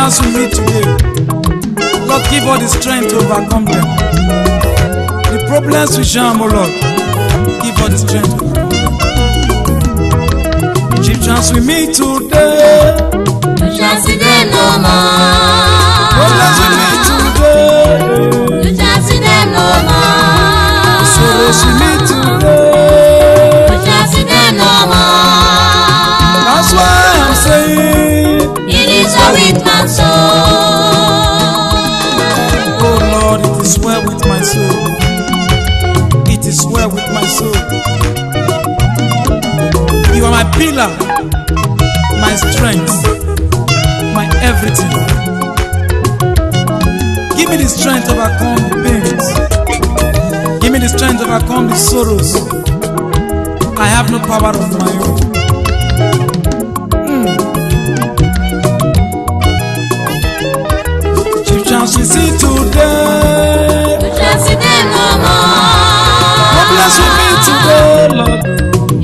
Egyptians we meet today, Lord, give us the strength to overcome them. The problems we jam, oh Lord, give us the strength to overcome them. Egyptians we meet today, You shall see them no more. problems we meet today, You shall see them no more. sorrows we meet today. You shall see them no more. That's why I'm saying, It is well with my soul. oh Lord, it is well with my soul. It is well with my soul. You are my pillar, my strength, my everything. Give me the strength to overcome the pains. Give me the strength to overcome the sorrows. I have no power of my own. Egyptians we see today, You shall see them no more. problems we meet today, Lord.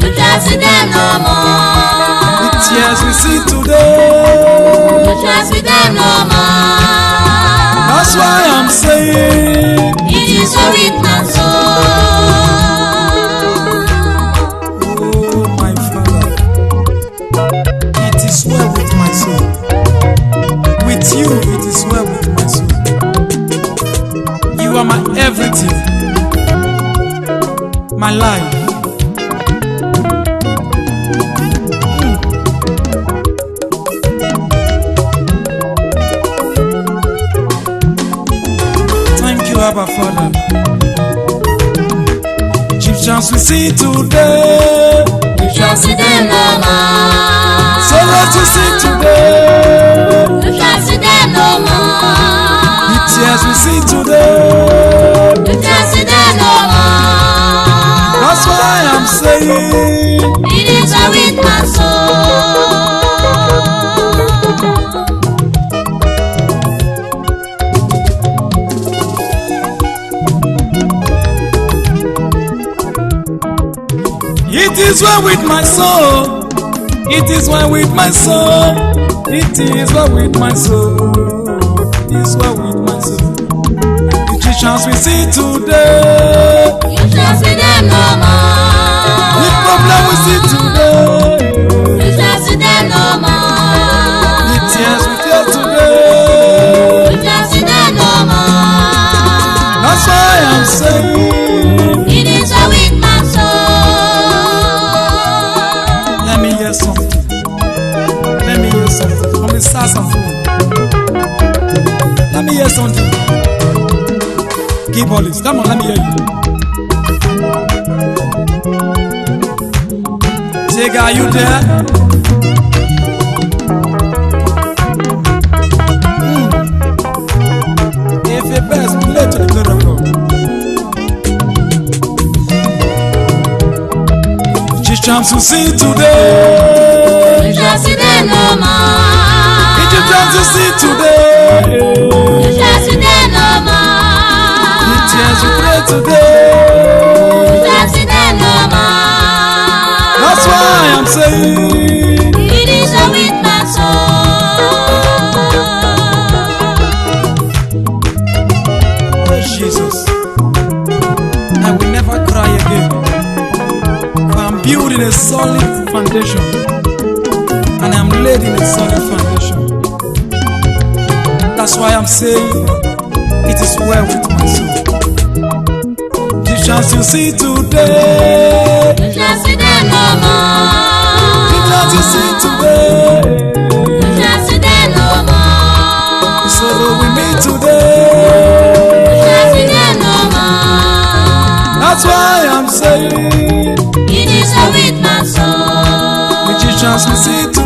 You shall see them no more. The tears we see today. You shall see them no more. That's why I'm saying, It is well with my soul. oh my Father, it is well with my soul. With you, it is well with my soul. You are my everything, my life. Thank you, Abba Father. Egyptians we see today, You shall see them no more. sorrows we see today, You shall see them no more. the tears we see today. You shall see them no more. That's why I'm saying, It is well with my soul. it is well with my soul. It is well with my soul. It is well with my soul. It is well with my soul. The Egyptians we see today, You shall see them no more. the problem we see today, You shall see them no more. the tears we feel today. You shall see them no more. That's why I'm saying, It is well with my soul. let me hear something. Let me hear something from the saxophone. Let me hear something. Keyboardist, come on, let me hear you. Jega, are you there? If it best, play to the glory of God. Egyptians who see today, You shall see them no more. Egyptians who see today, You shall see them no more. the tears we pray today. You shall see them no more. That's why I'm saying, It is well with my soul. oh Jesus, I will never cry again. For I'm building a solid foundation, and I'm laid in a solid foundation. That's why I'm saying, it is well with my soul. The chance you see today, You shall see them no more. the chance you see today, You shall see them no more. the sorrow we meet You today. shall see them no more. That's why I'm saying, It is well with my soul. the chance we see today.